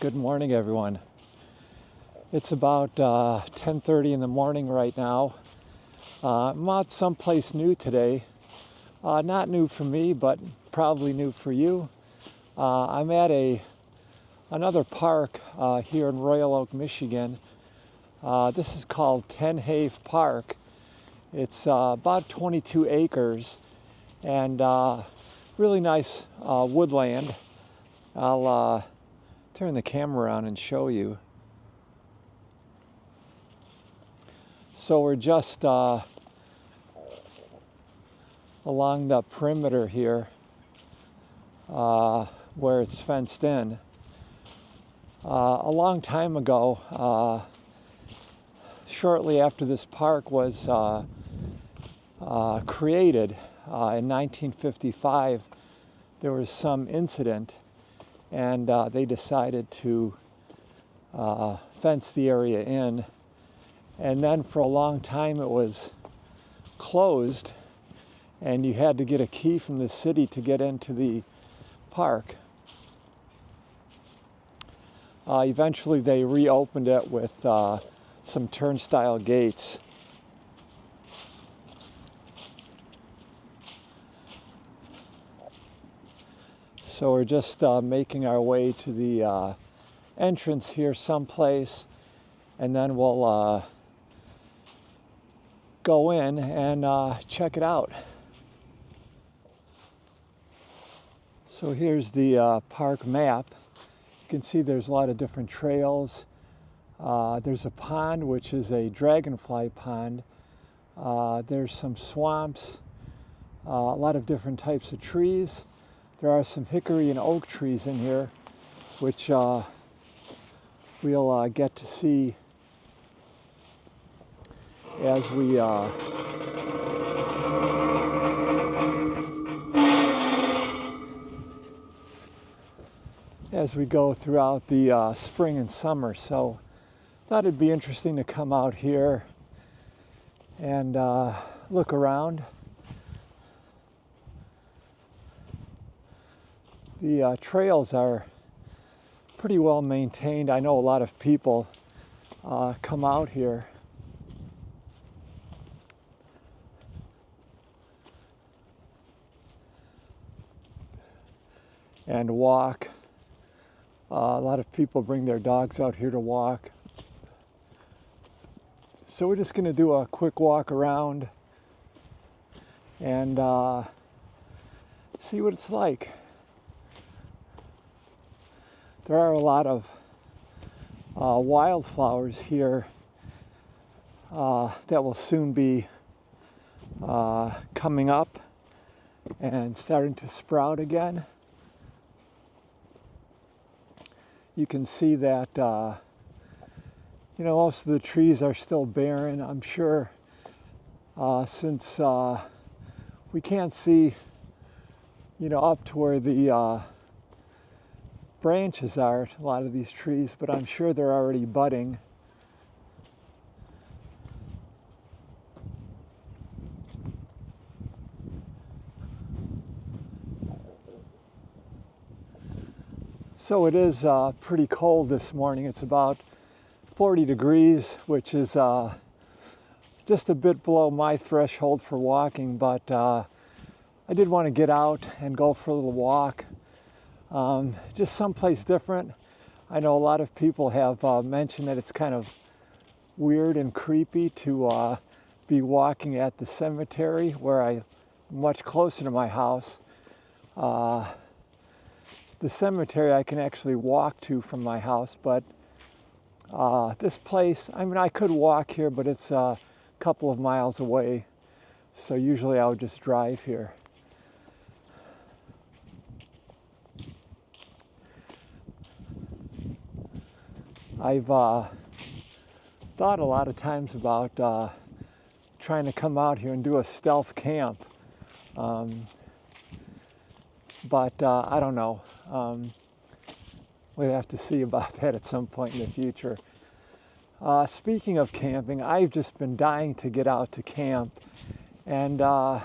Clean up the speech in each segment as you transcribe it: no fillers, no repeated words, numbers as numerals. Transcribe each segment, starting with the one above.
Good morning, everyone. It's about 10:30 in the morning right now. I'm out someplace new today. Not new for me, but probably new for you. I'm at another park here in Royal Oak, Michigan. This is called Tenhave Park. It's about 22 acres and really nice woodland. I'll turn the camera around and show you. So we're just along the perimeter here where it's fenced in. A long time ago, shortly after this park was created in 1955, there was some incident and they decided to fence the area in. And then for a long time it was closed and you had to get a key from the city to get into the park. Eventually they reopened it with some turnstile gates. So we're just making our way to the entrance here someplace, and then we'll go in and check it out. So here's the park map. You can see there's a lot of different trails. There's a pond, which is a dragonfly pond. There's some swamps, a lot of different types of trees. There are some hickory and oak trees in here, which we'll get to see as we go throughout the spring and summer. So thought it'd be interesting to come out here and look around. The trails are pretty well maintained. I know a lot of people come out here. And walk. A lot of people bring their dogs out here to walk. So we're just going to do a quick walk around and see what it's like. There are a lot of wildflowers here that will soon be coming up and starting to sprout again. You can see that most of the trees are still barren. I'm sure since we can't see up to where the branches are, a lot of these trees, but I'm sure they're already budding. So it is pretty cold this morning. It's about 40 degrees, which is just a bit below my threshold for walking, but I did want to get out and go for a little walk. Just someplace different. I know a lot of people have mentioned that it's kind of weird and creepy to be walking at the cemetery where I'm much closer to my house. The cemetery I can actually walk to from my house, but this place, I could walk here, but it's a couple of miles away. So usually I would just drive here. I've thought a lot of times about trying to come out here and do a stealth camp. But I don't know. We'll have to see about that at some point in the future. Speaking of camping, I've just been dying to get out to camp. And the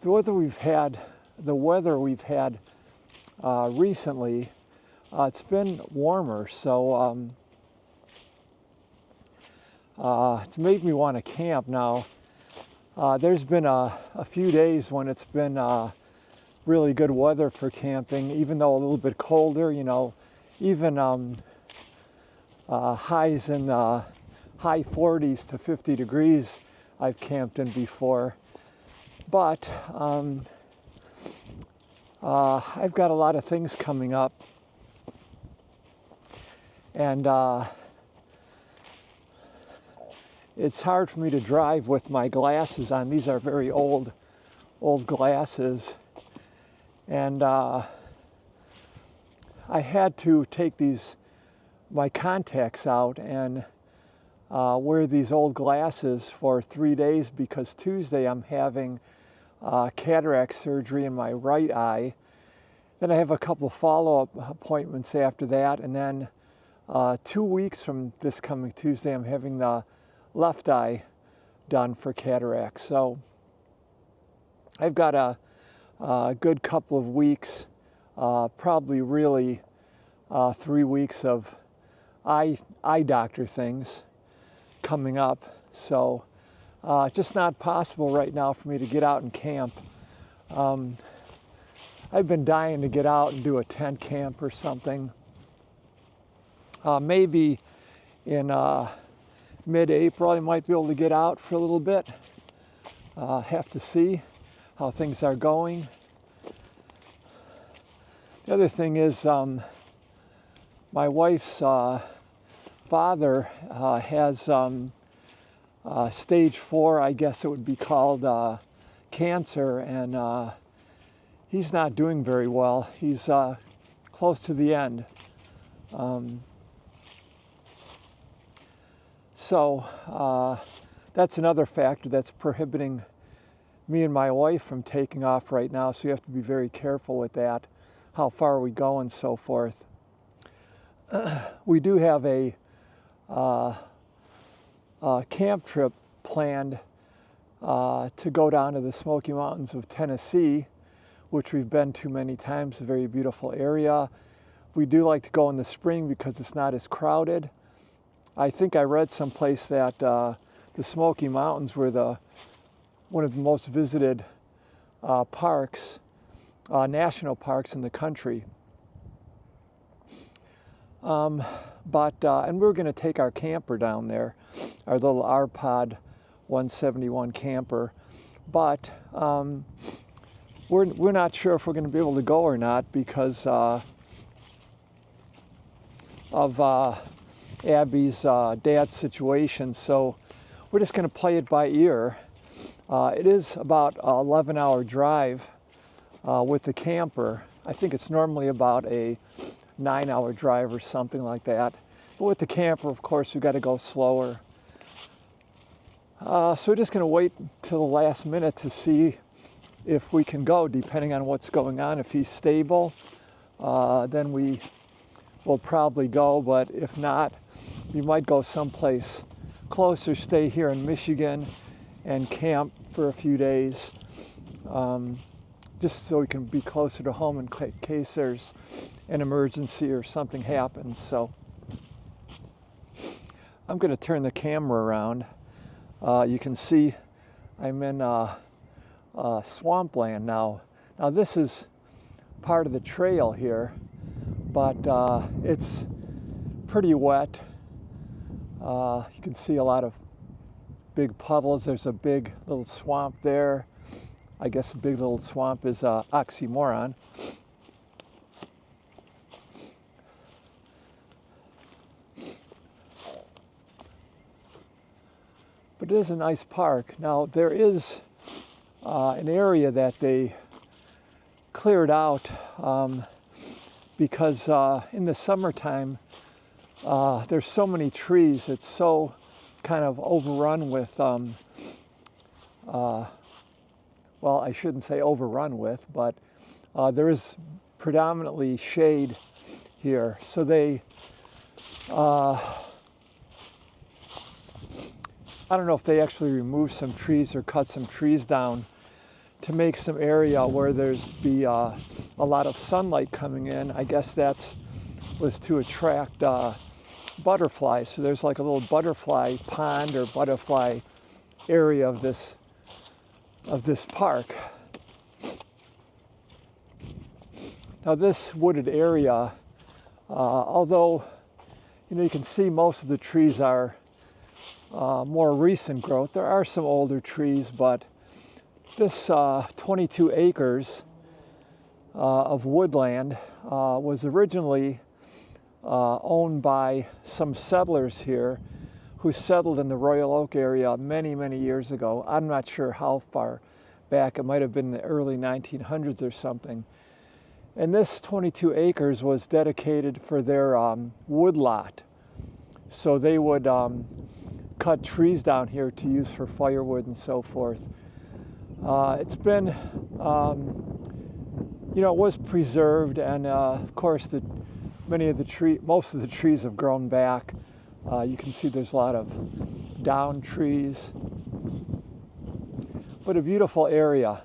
weather we've had recently It's been warmer, so it's made me want to camp now. There's been a few days when it's been really good weather for camping, even though a little bit colder, even highs in high 40s to 50 degrees I've camped in before. But I've got a lot of things coming up, and it's hard for me to drive with my glasses on. These are very old glasses, and I had to take my contacts out and wear these old glasses for 3 days, because Tuesday I'm having cataract surgery in my right eye. Then I have a couple follow-up appointments after that, and then 2 weeks from this coming Tuesday I'm having the left eye done for cataracts. So I've got a good couple of weeks, probably really 3 weeks of eye doctor things coming up. So just not possible right now for me to get out and camp. I've been dying to get out and do a tent camp or something. Maybe in mid-April I might be able to get out for a little bit. Have to see how things are going. The other thing is my wife's father has stage 4, I guess it would be called, cancer, and he's not doing very well. He's close to the end. So that's another factor that's prohibiting me and my wife from taking off right now, so you have to be very careful with that, how far we go and so forth. We do have a camp trip planned to go down to the Smoky Mountains of Tennessee, which we've been to many times. A very beautiful area. We do like to go in the spring because it's not as crowded. I think I read someplace that the Smoky Mountains were one of the most visited parks, national parks in the country. And we're going to take our camper down there, our little R-Pod 171 camper. But we're not sure if we're going to be able to go or not because of Abby's dad's situation. So we're just going to play it by ear. It is about an 11-hour drive with the camper. I think it's normally about a 9-hour drive or something like that. But with the camper, of course, we've got to go slower. So we're just going to wait till the last minute to see if we can go, depending on what's going on. If he's stable, then we will probably go. But if not, we might go someplace closer, stay here in Michigan and camp for a few days, just so we can be closer to home in case there's an emergency or something happens. So I'm going to turn the camera around. You can see I'm in swampland now. Now this is part of the trail here, but it's pretty wet. You can see a lot of big puddles. There's a big little swamp there. I guess a big little swamp is an oxymoron. But it is a nice park. Now there is an area that they cleared out because in the summertime there's so many trees. It's so kind of overrun with, well, I shouldn't say overrun with, but there is predominantly shade here. So they, I don't know if they actually removed some trees or cut some trees down to make some area where there's be a lot of sunlight coming in. I guess that's was to attract butterflies. So there's like a little butterfly pond or butterfly area of this park. Now this wooded area, although you can see most of the trees are more recent growth, there are some older trees, but this 22 acres of woodland was originally owned by some settlers here who settled in the Royal Oak area many, many years ago. I'm not sure how far back. It might have been the early 1900s or something. And this 22 acres was dedicated for their woodlot. So they would cut trees down here to use for firewood and so forth. It's been, it was preserved, and of course most of the trees have grown back. You can see there's a lot of down trees, but a beautiful area.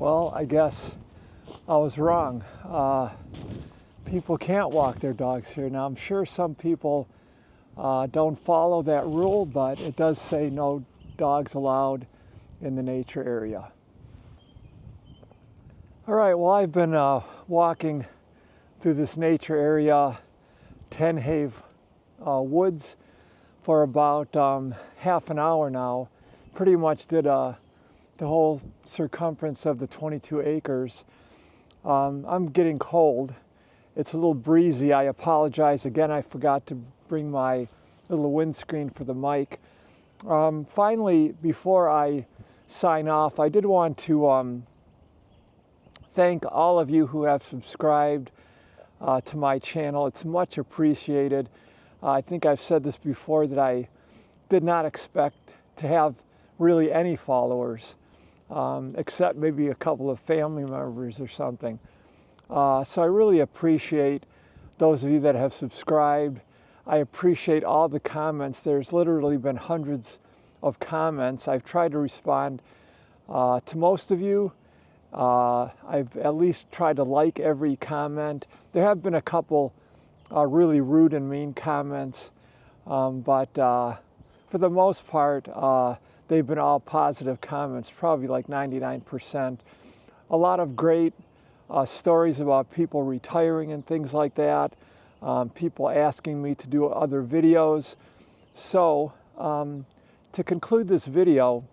Well, I guess I was wrong. People can't walk their dogs here. Now, I'm sure some people don't follow that rule, but it does say no dogs allowed in the nature area. All right, well, I've been walking through this nature area, Tenhave woods, for about half an hour now. Pretty much did the whole circumference of the 22 acres. I'm getting cold. It's a little breezy. I apologize. Again, I forgot to bring my little windscreen for the mic. Finally, before I sign off, I did want to thank all of you who have subscribed to my channel. It's much appreciated. I think I've said this before that I did not expect to have really any followers, except maybe a couple of family members or something. So I really appreciate those of you that have subscribed. I appreciate all the comments. There's literally been hundreds of comments. I've tried to respond to most of you. I've at least tried to like every comment. There have been a couple really rude and mean comments, but for the most part, they've been all positive comments, probably like 99%. A lot of great stories about people retiring and things like that. People asking me to do other videos. So to conclude this video,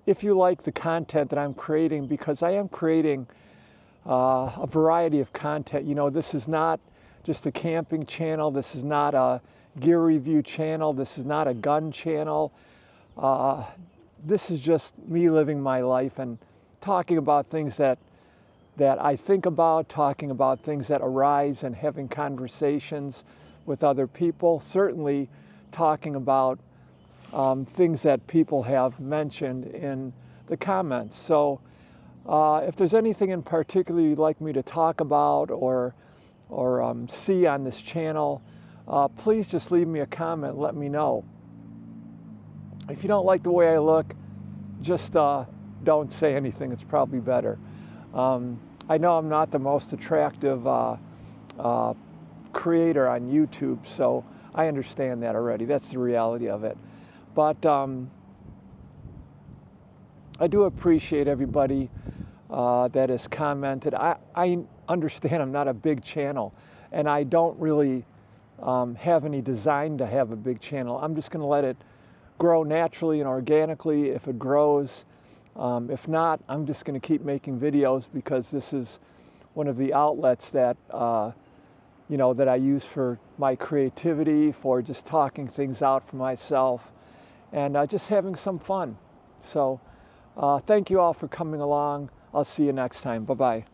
if you like the content that I'm creating, because I am creating a variety of content. This is not just a camping channel. This is not a gear review channel. This is not a gun channel. This is just me living my life and talking about things that I think about, talking about things that arise and having conversations with other people. Certainly talking about things that people have mentioned in the comments. So if there's anything in particular you'd like me to talk about or see on this channel, please just leave me a comment, let me know. If you don't like the way I look, just don't say anything, it's probably better. I know I'm not the most attractive creator on YouTube, so I understand that already. That's the reality of it. But I do appreciate everybody that has commented. I understand I'm not a big channel, and I don't really have any design to have a big channel. I'm just going to let it grow naturally and organically if it grows. If not, I'm just going to keep making videos because this is one of the outlets that you know, that I use for my creativity, for just talking things out for myself, and just having some fun. So thank you all for coming along. I'll see you next time. Bye-bye.